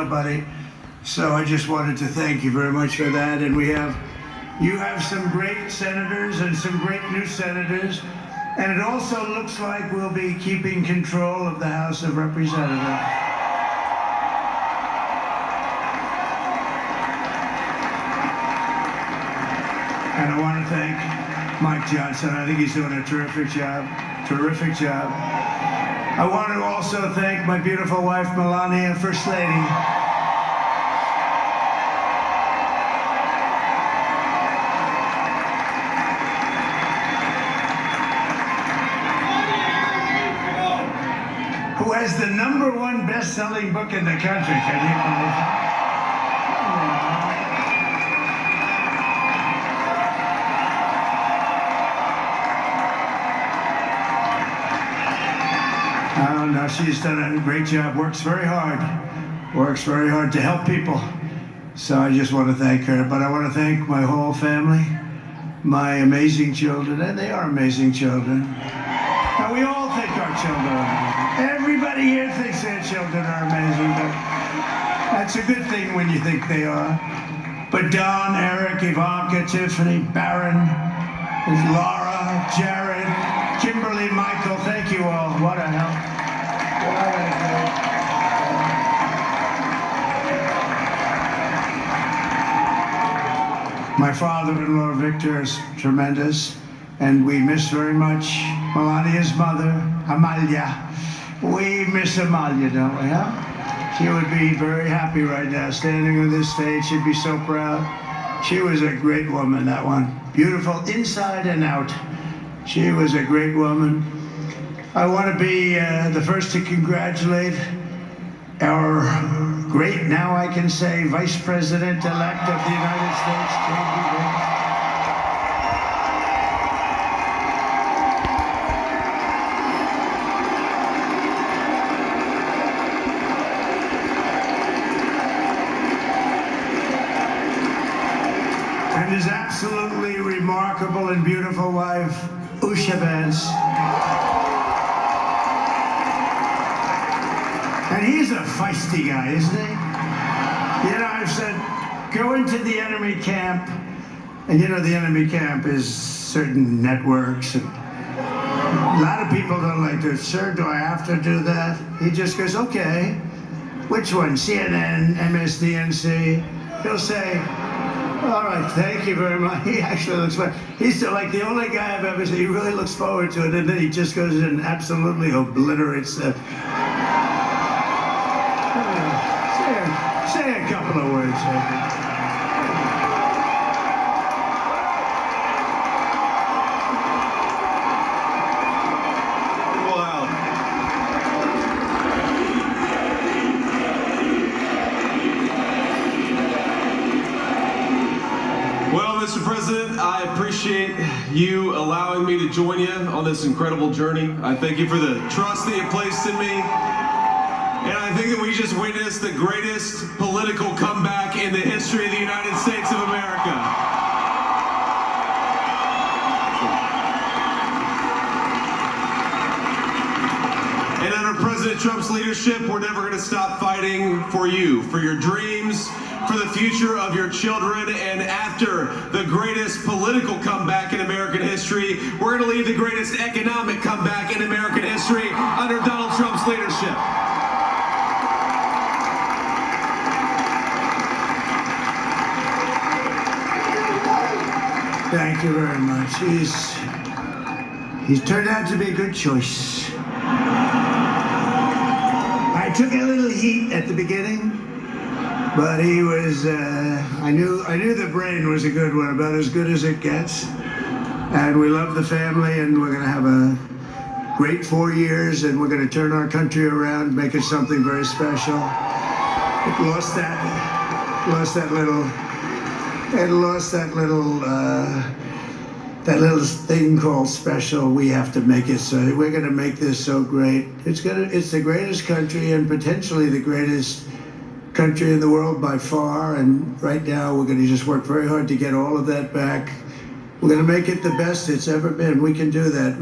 nobody. So I just wanted to thank you very much for that. And you have some great senators and some great new senators. And it also looks like we'll be keeping control of the House of Representatives. And I want to thank Mike Johnson. I think he's doing a terrific job. Terrific job. I want to also thank my beautiful wife, Melania, First Lady. Who has the #1 best-selling book in the country. Can you believe it? Oh, no, she's done a great job. Works very hard to help people. So I just want to thank her. But I want to thank my whole family, my amazing children, and they are amazing children. And we all think our children are amazing. Everybody here thinks their children are amazing, but that's a good thing when you think they are. But Don, Eric, Ivanka, Tiffany, Barron, Laura, Jared, Kimberly, Michael, thank you all. What a help. My father-in-law, Victor, is tremendous, and we miss very much Melania's mother, Amalia. We miss Amalia, don't we, huh? She would be very happy right now, standing on this stage. She'd be so proud. She was a great woman, that one. Beautiful inside and out. She was a great woman. I want to be the first to congratulate our great, now I can say, Vice President-elect of the United States, J.D. Vance. And his absolutely remarkable and beautiful wife, Usha Vance. And he's a feisty guy, isn't he? You know, I've said, go into the enemy camp, and you know the enemy camp is certain networks. And a lot of people don't like to, sir, do I have to do that? He just goes, okay. Which one? CNN, MSDNC? He'll say, all right, thank you very much. He actually looks like, he's like the only guy I've ever seen, he really looks forward to it, and then he just goes and absolutely obliterates that. Say a couple of words, Well, Mr. President, I appreciate you allowing me to join you on this incredible journey. I thank you for the trust that you placed in me. And I think that we just witnessed the greatest political comeback in the history of the United States of America. And under President Trump's leadership, we're never going to stop fighting for you, for your dreams, for the future of your children. And after the greatest political comeback in American history, we're going to lead the greatest economic comeback in American history under Donald Trump's leadership. Thank you very much. He's turned out to be a good choice. I took a little heat at the beginning, but he was, I knew the brain was a good one, about as good as it gets. And we love the family, and we're going to have a great 4 years, and we're going to turn our country around, make it something very special. It lost that little thing called special. We have to make it so. We're going to make this so great. It's the greatest country, and potentially the greatest country in the world by far. And right now we're going to just work very hard to get all of that back. We're going to make it the best it's ever been. We can do that.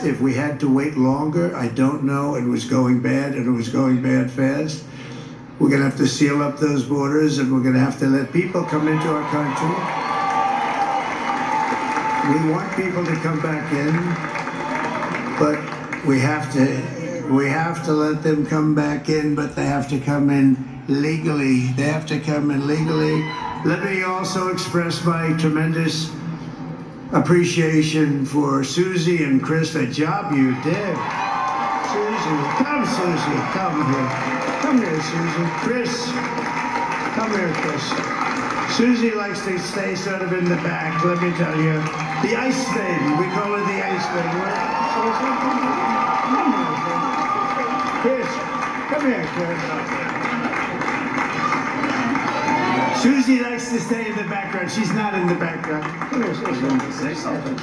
If we had to wait longer, I don't know. It was going bad, and it was going bad fast. We're going to have to seal up those borders, and we're going to have to let people come into our country. We want people to come back in, but we have to let them come back in, but they have to come in legally. They have to come in legally. Let me also express my tremendous appreciation for Susie and Chris, the job you did. Susie, come here. Come here, Susie. Chris, come here, Chris. Susie likes to stay sort of in the back, let me tell you. The ice maiden, we call her the ice maiden. Come here, Chris. Susie likes to stay in the background. She's not in the background. Come here, Susie. Say something.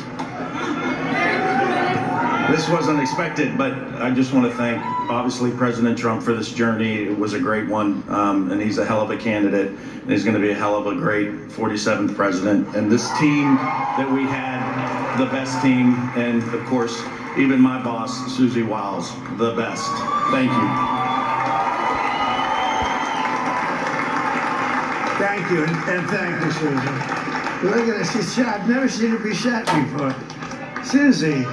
This wasn't expected, but I just want to thank, obviously, President Trump for this journey. It was a great one, and he's a hell of a candidate, and he's going to be a hell of a great 47th president. And this team that we had, the best team, and of course, even my boss, Susie Wiles, the best. Thank you. Thank you, and thank you, Susie. Look at her, she's shot. I've never seen her be shot before. Susie.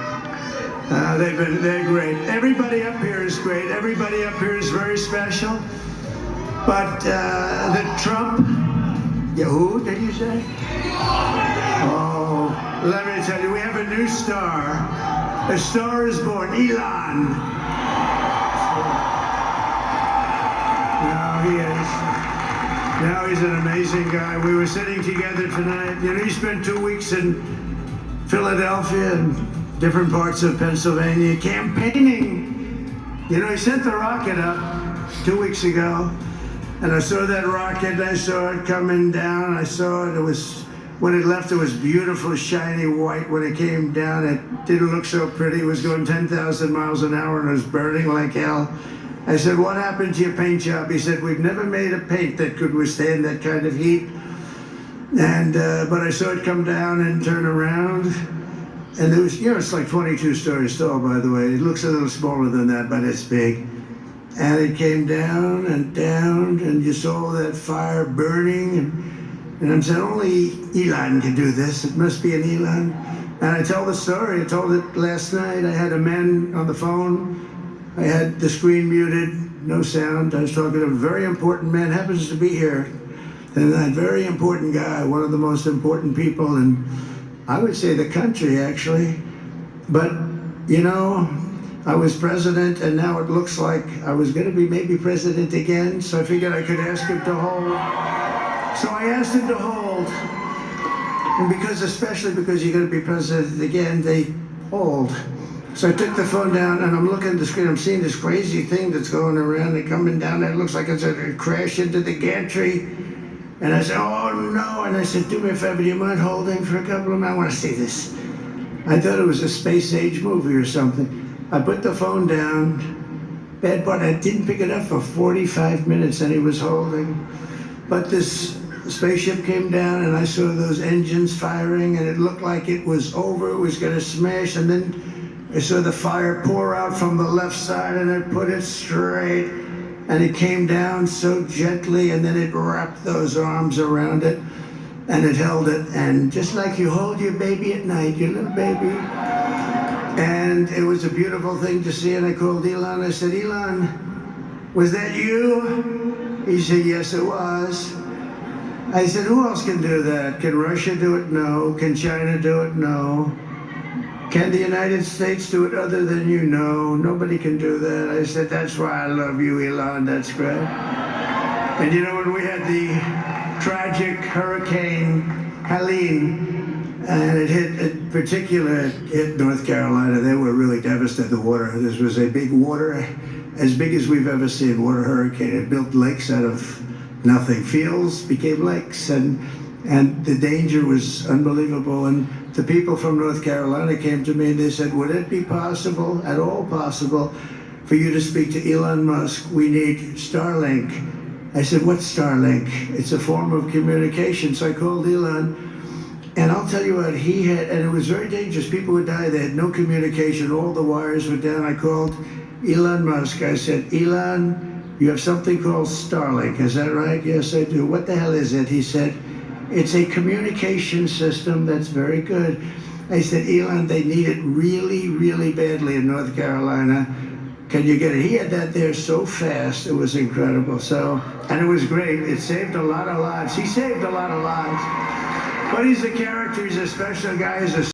They're great. Everybody up here is great. Everybody up here is very special. But the Trump, who did you say? Oh, let me tell you, we have a new star. A star is born, Elon. Now he is. Now he's an amazing guy. We were sitting together tonight. You know, he spent 2 weeks in Philadelphia and different parts of Pennsylvania campaigning. You know, he sent the rocket up 2 weeks ago, and I saw that rocket. I saw it coming down. I saw it. It was, when it left, it was beautiful, shiny white. When it came down, it didn't look so pretty. It was going 10,000 miles an hour, and it was burning like hell. I said, what happened to your paint job? He said, we've never made a paint that could withstand that kind of heat. And but I saw it come down and turn around. And there was, you know, it's like 22 stories tall, by the way. It looks a little smaller than that, but it's big. And it came down, and you saw that fire burning. And I'm saying, only Elon can do this. It must be an Elon. And I tell the story. I told it last night. I had a man on the phone. I had the screen muted, no sound. I was talking to a very important man, happens to be here. And that very important guy, one of the most important people in, I would say, the country, actually. But, you know, I was president, and now it looks like I was going to be maybe president again, so I figured I could ask him to hold. So I asked him to hold. And because, especially because you're going to be president again, they hold. So I took the phone down, and I'm looking at the screen. I'm seeing this crazy thing that's going around and coming down. It looks like it's going to crash into the gantry. And I said, oh, no. And I said, do me a favor, do you mind holding for a couple of minutes? I want to see this. I thought it was a space-age movie or something. I put the phone down. Bad part, I didn't pick it up for 45 minutes, and he was holding. But this spaceship came down, and I saw those engines firing, and it looked like it was over. It was going to smash, and then I saw the fire pour out from the left side, and I put it straight. And it came down so gently, and then it wrapped those arms around it, and it held it. And just like you hold your baby at night, your little baby. And it was a beautiful thing to see. And I called Elon. I said, Elon, was that you? He said, yes, it was. I said, who else can do that? Can Russia do it? No. Can China do it? No. Can the United States do it other than you? No, nobody can do that. I said, that's why I love you, Elon, that's great. And you know, when we had the tragic Hurricane Helene, and it hit North Carolina, they were really devastated, the water. This was a big water, as big as we've ever seen, water hurricane. It built lakes out of nothing. Fields became lakes, and the danger was unbelievable. And the people from North Carolina came to me and they said, would it be possible, at all possible, for you to speak to Elon Musk? We need Starlink. I said, what's Starlink? It's a form of communication. So I called Elon, and I'll tell you what, he had, and it was very dangerous. People would die. They had no communication. All the wires were down. I called Elon Musk. I said, Elon, you have something called Starlink, is that right? Yes, I do. What the hell is it? He said, it's a communication system that's very good. I said, Elon, they need it really, really badly in North Carolina. Can you get it? He had that there so fast, it was incredible. So, and it was great. It saved a lot of lives. He saved a lot of lives. But he's a character, he's a special guy, he's a